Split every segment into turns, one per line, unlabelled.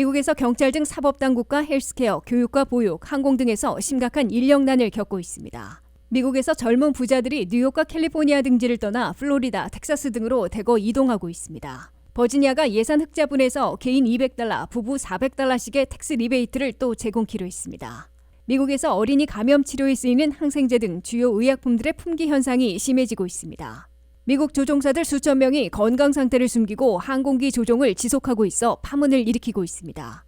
미국에서 경찰 등 사법당국과 헬스케어, 교육과 보육, 항공 등에서 심각한 인력난을 겪고 있습니다. 미국에서 젊은 부자들이 뉴욕과 캘리포니아 등지를 떠나 플로리다, 텍사스 등으로 대거 이동하고 있습니다. 버지니아가 예산 흑자분에서 개인 $200, 부부 $400씩의 텍스 리베이트를 또 제공키로 했습니다. 미국에서 어린이 감염 치료에 쓰이는 항생제 등 주요 의약품들의 품귀 현상이 심해지고 있습니다. 미국 조종사들 수천 명이 건강 상태를 숨기고 항공기 조종을 지속하고 있어 파문을 일으키고 있습니다.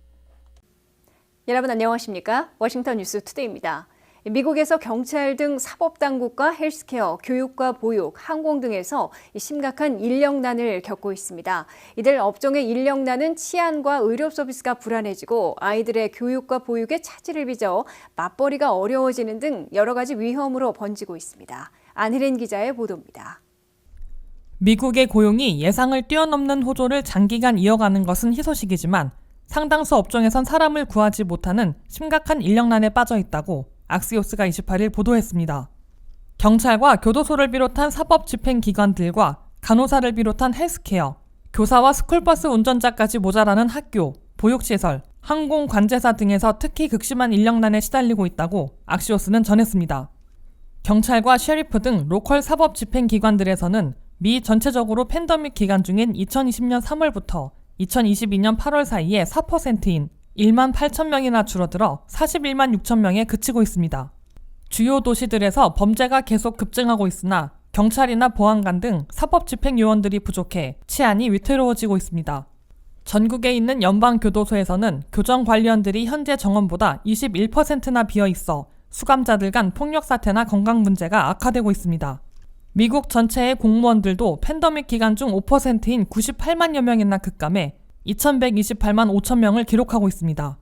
여러분 안녕하십니까? 워싱턴 뉴스 투데이입니다. 미국에서 경찰 등 사법당국과 헬스케어, 교육과 보육, 항공 등에서 심각한 인력난을 겪고 있습니다. 이들 업종의 인력난은 치안과 의료 서비스가 불안해지고 아이들의 교육과 보육에 차질을 빚어 맞벌이가 어려워지는 등 여러 가지 위험으로 번지고 있습니다. 안혜린 기자의 보도입니다.
미국의 고용이 예상을 뛰어넘는 호조를 장기간 이어가는 것은 희소식이지만 상당수 업종에선 사람을 구하지 못하는 심각한 인력난에 빠져 있다고 악시오스가 28일 보도했습니다. 경찰과 교도소를 비롯한 사법 집행기관들과 간호사를 비롯한 헬스케어, 교사와 스쿨버스 운전자까지 모자라는 학교, 보육시설, 항공관제사 등에서 특히 극심한 인력난에 시달리고 있다고 악시오스는 전했습니다. 경찰과 셰리프 등 로컬 사법 집행기관들에서는 미 전체적으로 팬데믹 기간 중인 2020년 3월부터 2022년 8월 사이에 4%인 1만 8천 명이나 줄어들어 41만 6천 명에 그치고 있습니다. 주요 도시들에서 범죄가 계속 급증하고 있으나 경찰이나 보안관 등 사법 집행 요원들이 부족해 치안이 위태로워지고 있습니다. 전국에 있는 연방교도소에서는 교정관리원들이 현재 정원보다 21%나 비어 있어 수감자들 간 폭력 사태나 건강 문제가 악화되고 있습니다. 미국 전체의 공무원들도 팬데믹 기간 중 5%인 98만여 명이나 급감해 2128만 5천 명을 기록하고 있습니다.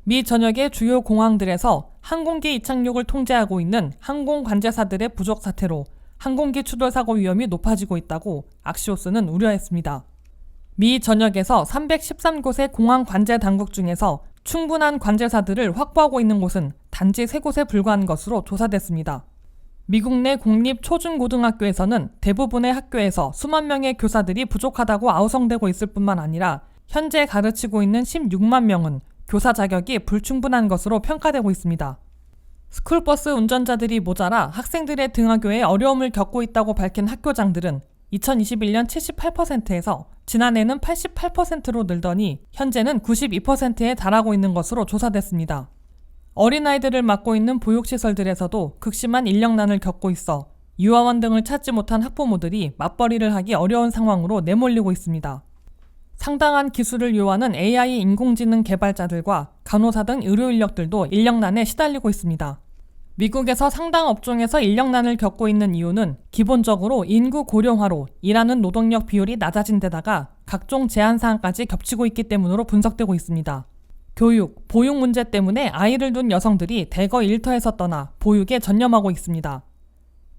미 전역의 주요 공항들에서 항공기 이착륙을 통제하고 있는 항공관제사들의 부족 사태로 항공기 추돌 사고 위험이 높아지고 있다고 악시오스는 우려했습니다. 미 전역에서 313곳의 공항 관제 당국 중에서 충분한 관제사들을 확보하고 있는 곳은 단지 3곳에 불과한 것으로 조사됐습니다. 미국 내 공립 초중고등학교에서는 대부분의 학교에서 수만 명의 교사들이 부족하다고 아우성되고 있을 뿐만 아니라 현재 가르치고 있는 16만 명은 교사 자격이 불충분한 것으로 평가되고 있습니다. 스쿨버스 운전자들이 모자라 학생들의 등하교에 어려움을 겪고 있다고 밝힌 학교장들은 2021년 78%에서 지난해는 88%로 늘더니 현재는 92%에 달하고 있는 것으로 조사됐습니다. 어린아이들을 맡고 있는 보육시설들에서도 극심한 인력난을 겪고 있어 유아원 등을 찾지 못한 학부모들이 맞벌이를 하기 어려운 상황으로 내몰리고 있습니다. 상당한 기술을 요하는 AI 인공지능 개발자들과 간호사 등 의료 인력들도 인력난에 시달리고 있습니다. 미국에서 상당 업종에서 인력난을 겪고 있는 이유는 기본적으로 인구 고령화로 일하는 노동력 비율이 낮아진 데다가 각종 제한사항까지 겹치고 있기 때문으로 분석되고 있습니다. 교육, 보육 문제 때문에 아이를 둔 여성들이 대거 일터에서 떠나 보육에 전념하고 있습니다.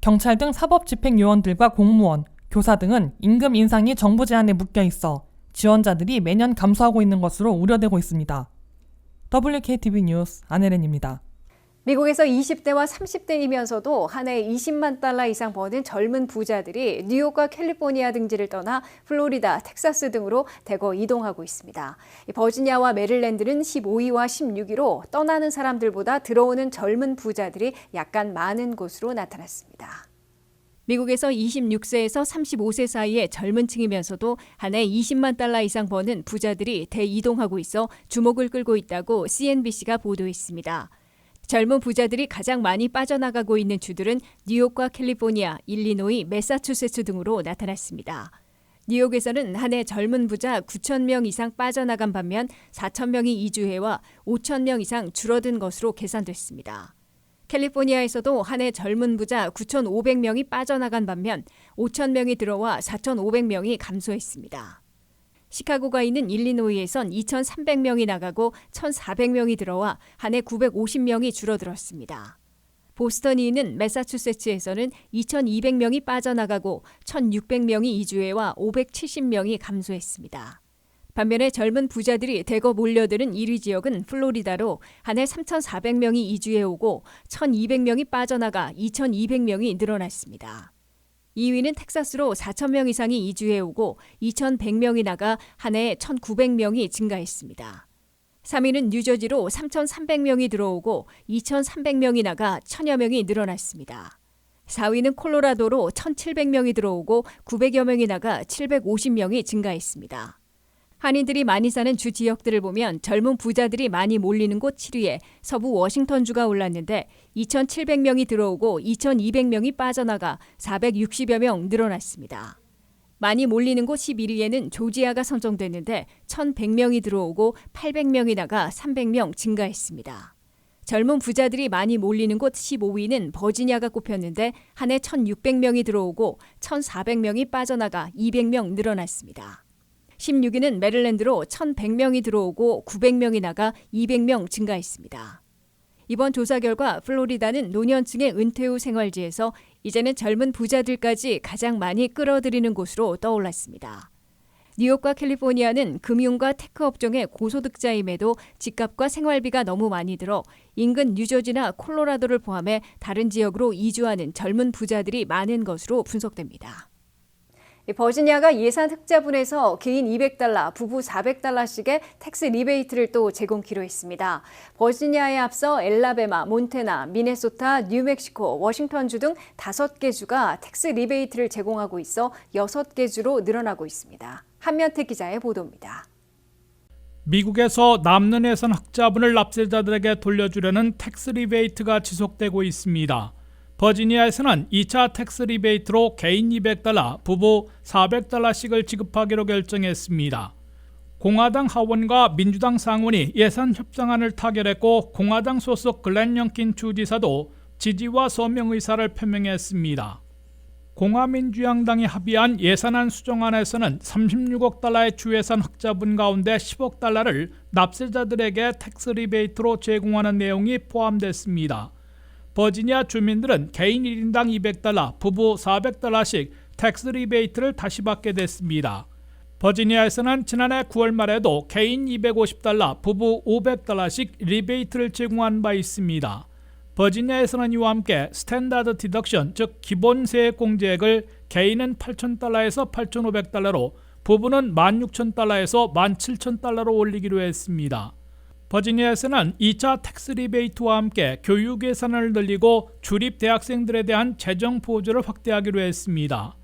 경찰 등 사법 집행 요원들과 공무원, 교사 등은 임금 인상이 정부 제안에 묶여 있어 지원자들이 매년 감소하고 있는 것으로 우려되고 있습니다. WKTV 뉴스 안혜린입니다.
미국에서 20대와 30대이면서도 한 해 $20만 이상 버는 젊은 부자들이 뉴욕과 캘리포니아 등지를 떠나 플로리다, 텍사스 등으로 대거 이동하고 있습니다. 버지니아와 메릴랜드는 15위와 16위로 떠나는 사람들보다 들어오는 젊은 부자들이 약간 많은 곳으로 나타났습니다. 미국에서 26세에서 35세 사이의 젊은 층이면서도 한 해 $20만 이상 버는 부자들이 대이동하고 있어 주목을 끌고 있다고 CNBC가 보도했습니다. 젊은 부자들이 가장 많이 빠져나가고 있는 주들은 뉴욕과 캘리포니아, 일리노이, 매사추세츠 등으로 나타났습니다. 뉴욕에서는 한 해 젊은 부자 9천 명 이상 빠져나간 반면 4천 명이 이주해와 5천 명 이상 줄어든 것으로 계산됐습니다. 캘리포니아에서도 한 해 젊은 부자 9,500명이 빠져나간 반면 5천 명이 들어와 4,500명이 감소했습니다. 시카고가 있는 일리노이에선 2,300명이 나가고 1,400명이 들어와 한 해 950명이 줄어들었습니다. 보스턴이 있는 매사추세츠에서는 2,200명이 빠져나가고 1,600명이 이주해와 570명이 감소했습니다. 반면에 젊은 부자들이 대거 몰려드는 1위 지역은 플로리다로 한 해 3,400명이 이주해 오고 1,200명이 빠져나가 2,200명이 늘어났습니다. 2위는 텍사스로 4,000명 이상이 이주해 오고 2,100명이 나가 한 해에 1,900명이 증가했습니다. 3위는 뉴저지로 3,300명이 들어오고 2,300명이 나가 1,000여 명이 늘어났습니다. 4위는 콜로라도로 1,700명이 들어오고 900여 명이 나가 750명이 증가했습니다. 한인들이 많이 사는 주 지역들을 보면 젊은 부자들이 많이 몰리는 곳 7위에 서부 워싱턴주가 올랐는데 2,700명이 들어오고 2,200명이 빠져나가 460여 명 늘어났습니다. 많이 몰리는 곳 11위에는 조지아가 선정됐는데 1,100명이 들어오고 800명이 나가 300명 증가했습니다. 젊은 부자들이 많이 몰리는 곳 15위는 버지니아가 꼽혔는데 한 해 1,600명이 들어오고 1,400명이 빠져나가 200명 늘어났습니다. 16위는 메릴랜드로 1,100명이 들어오고 900명이 나가 200명 증가했습니다. 이번 조사 결과 플로리다는 노년층의 은퇴 후 생활지에서 이제는 젊은 부자들까지 가장 많이 끌어들이는 곳으로 떠올랐습니다. 뉴욕과 캘리포니아는 금융과 테크 업종의 고소득자임에도 집값과 생활비가 너무 많이 들어 인근 뉴저지나 콜로라도를 포함해 다른 지역으로 이주하는 젊은 부자들이 많은 것으로 분석됩니다. 버지니아가 예산 흑자분에서 개인 $200, 부부 $400씩의 텍스 리베이트를 또 제공키로 했습니다. 버지니아에 앞서 엘라베마, 몬태나, 미네소타, 뉴멕시코, 워싱턴주 등 5개 주가 텍스 리베이트를 제공하고 있어 6개 주로 늘어나고 있습니다. 한면태 기자의 보도입니다.
미국에서 남는 예산 흑자분을 납세자들에게 돌려주려는 텍스 리베이트가 지속되고 있습니다. 버지니아에서는 2차 텍스 리베이트로 개인 $200, 부부 $400씩을 지급하기로 결정했습니다. 공화당 하원과 민주당 상원이 예산 협상안을 타결했고 공화당 소속 글렌 영킨 주지사도 지지와 서명 의사를 표명했습니다. 공화민주양당이 합의한 예산안 수정안에서는 $36억 달러의 주예산 흑자분 가운데 $10억 달러를 납세자들에게 텍스 리베이트로 제공하는 내용이 포함됐습니다. 버지니아 주민들은 개인 1인당 $200, 부부 $400씩 텍스 리베이트를 다시 받게 됐습니다. 버지니아에서는 지난해 9월 말에도 개인 $250, 부부 $500씩 리베이트를 제공한 바 있습니다. 버지니아에서는 이와 함께 스탠다드 디덕션, 즉 기본 세액 공제액을 개인은 $8,000에서 $8,500로, 부부는 $16,000에서 $17,000로 올리기로 했습니다. 버지니아에서는 2차 텍스 리베이트와 함께 교육 예산을 늘리고 주립 대학생들에 대한 재정 보조를 확대하기로 했습니다.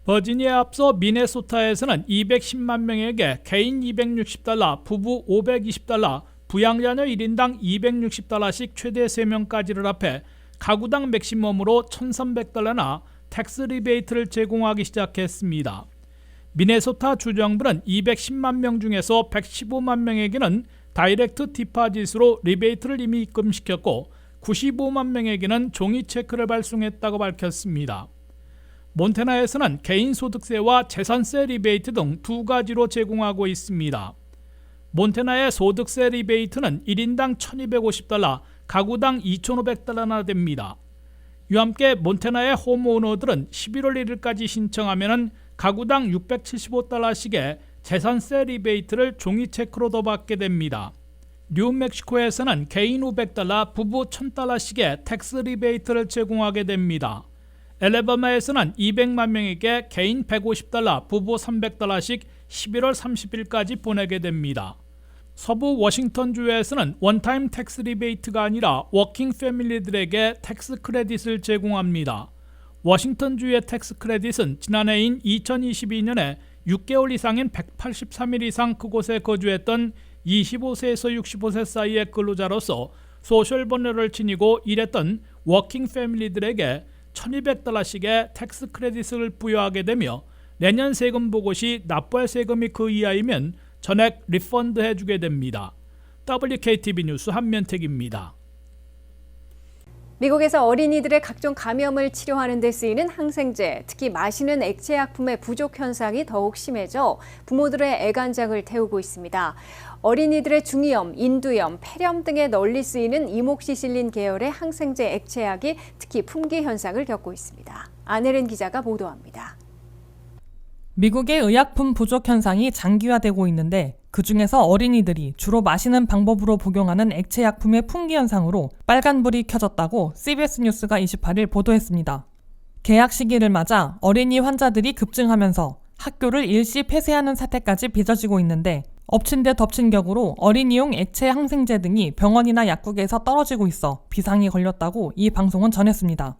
버지니아에 앞서 미네소타에서는 210만 명에게 개인 $260, 부부 $520, 부양자녀 1인당 $260씩 최대 3명까지를 합해 가구당 맥시멈으로 $1,300나 텍스 리베이트를 제공하기 시작했습니다. 미네소타 주정부는 210만 명 중에서 115만 명에게는 다이렉트 디파짓으로 리베이트를 이미 입금시켰고 95만 명에게는 종이 체크를 발송했다고 밝혔습니다. 몬태나에서는 개인소득세와 재산세 리베이트 등 2가지로 제공하고 있습니다. 몬태나의 소득세 리베이트는 1인당 $1,250, 가구당 $2,500나 됩니다. 이와 함께 몬태나의 홈오너들은 11월 1일까지 신청하면 가구당 $675씩의 재산세 리베이트를 종이 체크로도 받게 됩니다. 뉴멕시코에서는 개인 $500, 부부 $1,000씩의 텍스 리베이트를 제공하게 됩니다. 엘레바마에서는 200만 명에게 개인 $150, 부부 $300씩 11월 30일까지 보내게 됩니다. 서부 워싱턴주에서는 원타임 텍스 리베이트가 아니라 워킹 패밀리들에게 텍스 크레딧을 제공합니다. 워싱턴주의 텍스 크레딧은 지난해인 2022년에 6개월 이상인 183일 이상 그곳에 거주했던 25세에서 65세 사이의 근로자로서 소셜 번호를 지니고 일했던 워킹 패밀리들에게 $1,200씩의 텍스 크레딧을 부여하게 되며 내년 세금 보고 시 납부할 세금이 그 이하이면 전액 리펀드 해주게 됩니다. WKTV 뉴스 한면택입니다.
미국에서 어린이들의 각종 감염을 치료하는 데 쓰이는 항생제, 특히 마시는 액체 약품의 부족 현상이 더욱 심해져 부모들의 애간장을 태우고 있습니다. 어린이들의 중이염, 인두염, 폐렴 등에 널리 쓰이는 이목시실린 계열의 항생제 액체약이 특히 품귀 현상을 겪고 있습니다. 안혜린 기자가 보도합니다.
미국의 의약품 부족 현상이 장기화되고 있는데 그중에서 어린이들이 주로 마시는 방법으로 복용하는 액체 약품의 품귀 현상으로 빨간불이 켜졌다고 CBS 뉴스가 28일 보도했습니다. 개약 시기를 맞아 어린이 환자들이 급증하면서 학교를 일시 폐쇄하는 사태까지 빚어지고 있는데 엎친 데 덮친 격으로 어린이용 액체 항생제 등이 병원이나 약국에서 떨어지고 있어 비상이 걸렸다고 이 방송은 전했습니다.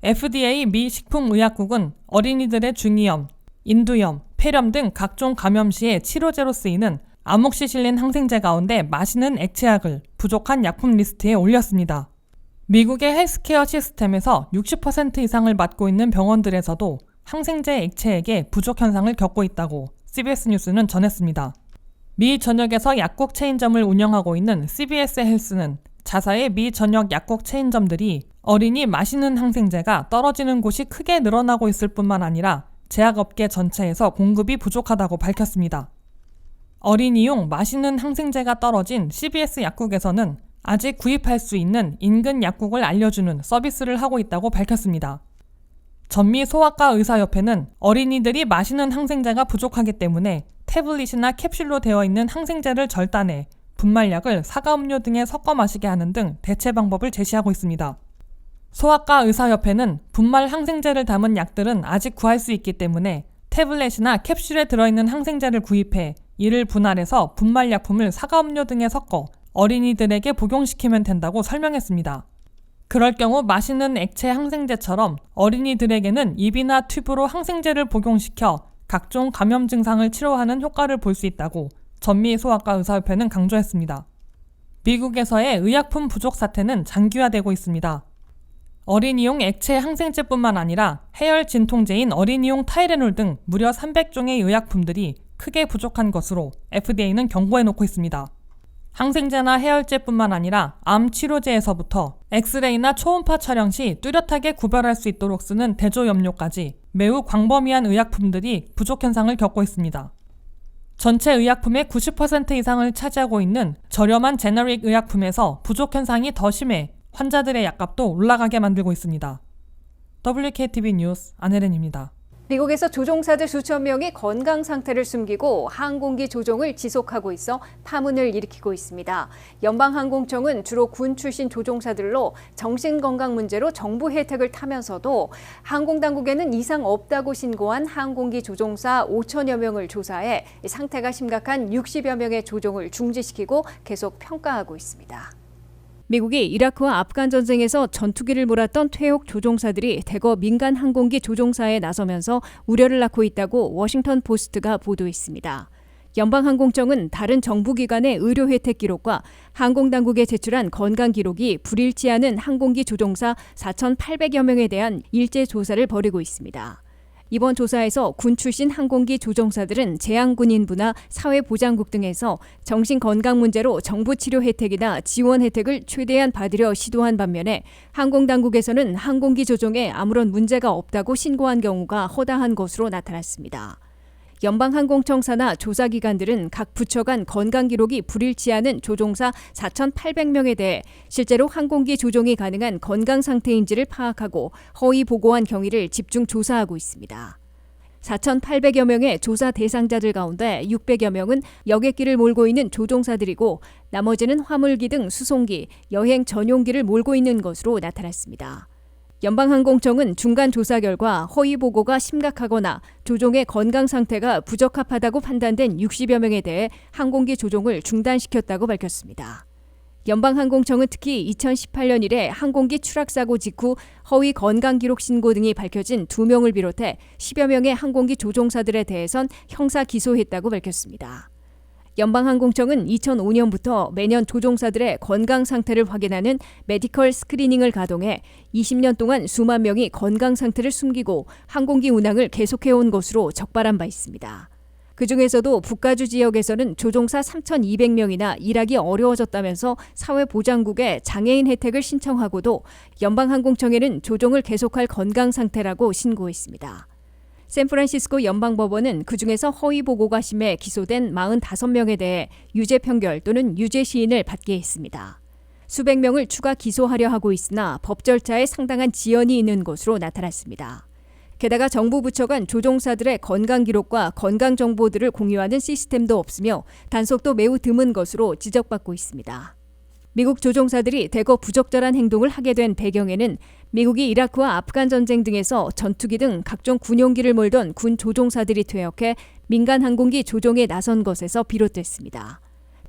FDA 미 식품의약국은 어린이들의 중이염, 인두염, 폐렴 등 각종 감염 시에 치료제로 쓰이는 아목시실린 항생제 가운데 마시는 액체약을 부족한 약품 리스트에 올렸습니다. 미국의 헬스케어 시스템에서 60% 이상을 맡고 있는 병원들에서도 항생제 액체액의 부족 현상을 겪고 있다고 CBS 뉴스는 전했습니다. 미 전역에서 약국 체인점을 운영하고 있는 CBS 헬스는 자사의 미 전역 약국 체인점들이 어린이 마시는 항생제가 떨어지는 곳이 크게 늘어나고 있을 뿐만 아니라 제약업계 전체에서 공급이 부족하다고 밝혔습니다. 어린이용 마시는 항생제가 떨어진 CBS 약국에서는 아직 구입할 수 있는 인근 약국을 알려주는 서비스를 하고 있다고 밝혔습니다. 전미소아과 의사협회는 어린이들이 마시는 항생제가 부족하기 때문에 태블릿이나 캡슐로 되어 있는 항생제를 절단해 분말약을 사과음료 등에 섞어 마시게 하는 등 대체 방법을 제시하고 있습니다. 소아과 의사협회는 분말 항생제를 담은 약들은 아직 구할 수 있기 때문에 태블릿이나 캡슐에 들어있는 항생제를 구입해 이를 분할해서 분말약품을 사과음료 등에 섞어 어린이들에게 복용시키면 된다고 설명했습니다. 그럴 경우 마시는 액체 항생제처럼 어린이들에게는 입이나 튜브로 항생제를 복용시켜 각종 감염 증상을 치료하는 효과를 볼 수 있다고 전미소아과 의사협회는 강조했습니다. 미국에서의 의약품 부족 사태는 장기화되고 있습니다. 어린이용 액체 항생제뿐만 아니라 해열 진통제인 어린이용 타이레놀 등 무려 300종의 의약품들이 크게 부족한 것으로 FDA는 경고해놓고 있습니다. 항생제나 해열제뿐만 아니라 암 치료제에서부터 엑스레이나 초음파 촬영 시 뚜렷하게 구별할 수 있도록 쓰는 대조염료까지 매우 광범위한 의약품들이 부족 현상을 겪고 있습니다. 전체 의약품의 90% 이상을 차지하고 있는 저렴한 제너릭 의약품에서 부족 현상이 더 심해 환자들의 약값도 올라가게 만들고 있습니다. WKTV 뉴스 안혜린입니다.
미국에서 조종사들 수천 명이 건강 상태를 숨기고 항공기 조종을 지속하고 있어 파문을 일으키고 있습니다. 연방항공청은 주로 군 출신 조종사들로 정신건강 문제로 정부 혜택을 타면서도 항공당국에는 이상 없다고 신고한 항공기 조종사 5천여 명을 조사해 상태가 심각한 60여 명의 조종을 중지시키고 계속 평가하고 있습니다. 미국이 이라크와 아프간 전쟁에서 전투기를 몰았던 퇴역 조종사들이 대거 민간 항공기 조종사에 나서면서 우려를 낳고 있다고 워싱턴 포스트가 보도했습니다. 연방항공청은 다른 정부기관의 의료 혜택 기록과 항공당국에 제출한 건강 기록이 불일치 않은 항공기 조종사 4,800여 명에 대한 일제 조사를 벌이고 있습니다. 이번 조사에서 군 출신 항공기 조종사들은 재향군인부나 사회보장국 등에서 정신건강 문제로 정부 치료 혜택이나 지원 혜택을 최대한 받으려 시도한 반면에 항공당국에서는 항공기 조종에 아무런 문제가 없다고 신고한 경우가 허다한 것으로 나타났습니다. 연방항공청 산하 조사기관들은 각 부처 간 건강 기록이 불일치하는 조종사 4,800명에 대해 실제로 항공기 조종이 가능한 건강 상태인지를 파악하고 허위 보고한 경위를 집중 조사하고 있습니다. 4,800여 명의 조사 대상자들 가운데 600여 명은 여객기를 몰고 있는 조종사들이고 나머지는 화물기 등 수송기, 여행 전용기를 몰고 있는 것으로 나타났습니다. 연방항공청은 중간 조사 결과 허위 보고가 심각하거나 조종의 건강 상태가 부적합하다고 판단된 60여 명에 대해 항공기 조종을 중단시켰다고 밝혔습니다. 연방항공청은 특히 2018년 이래 항공기 추락사고 직후 허위 건강 기록 신고 등이 밝혀진 2명을 비롯해 10여 명의 항공기 조종사들에 대해선 형사 기소했다고 밝혔습니다. 연방항공청은 2005년부터 매년 조종사들의 건강 상태를 확인하는 메디컬 스크리닝을 가동해 20년 동안 수만 명이 건강 상태를 숨기고 항공기 운항을 계속해온 것으로 적발한 바 있습니다. 그중에서도 북가주 지역에서는 조종사 3,200명이나 일하기 어려워졌다면서 사회보장국에 장애인 혜택을 신청하고도 연방항공청에는 조종을 계속할 건강 상태라고 신고했습니다. 샌프란시스코 연방법원은 그중에서 허위 보고가 심해 기소된 45명에 대해 유죄 판결 또는 유죄 시인을 받게 했습니다. 수백 명을 추가 기소하려 하고 있으나 법 절차에 상당한 지연이 있는 것으로 나타났습니다. 게다가 정부 부처 간 조종사들의 건강 기록과 건강 정보들을 공유하는 시스템도 없으며 단속도 매우 드문 것으로 지적받고 있습니다. 미국 조종사들이 대거 부적절한 행동을 하게 된 배경에는 미국이 이라크와 아프간 전쟁 등에서 전투기 등 각종 군용기를 몰던 군 조종사들이 퇴역해 민간 항공기 조종에 나선 것에서 비롯됐습니다.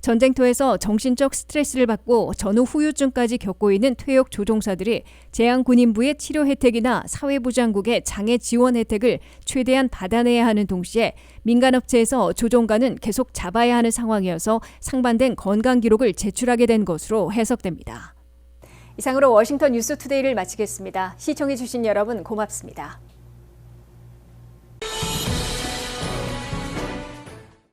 전쟁터에서 정신적 스트레스를 받고 전후 후유증까지 겪고 있는 퇴역 조종사들이 재향군인부의 치료 혜택이나 사회보장국의 장애 지원 혜택을 최대한 받아내야 하는 동시에 민간업체에서 조종관은 계속 잡아야 하는 상황이어서 상반된 건강 기록을 제출하게 된 것으로 해석됩니다. 이상으로 워싱턴 뉴스투데이를 마치겠습니다. 시청해주신 여러분 고맙습니다.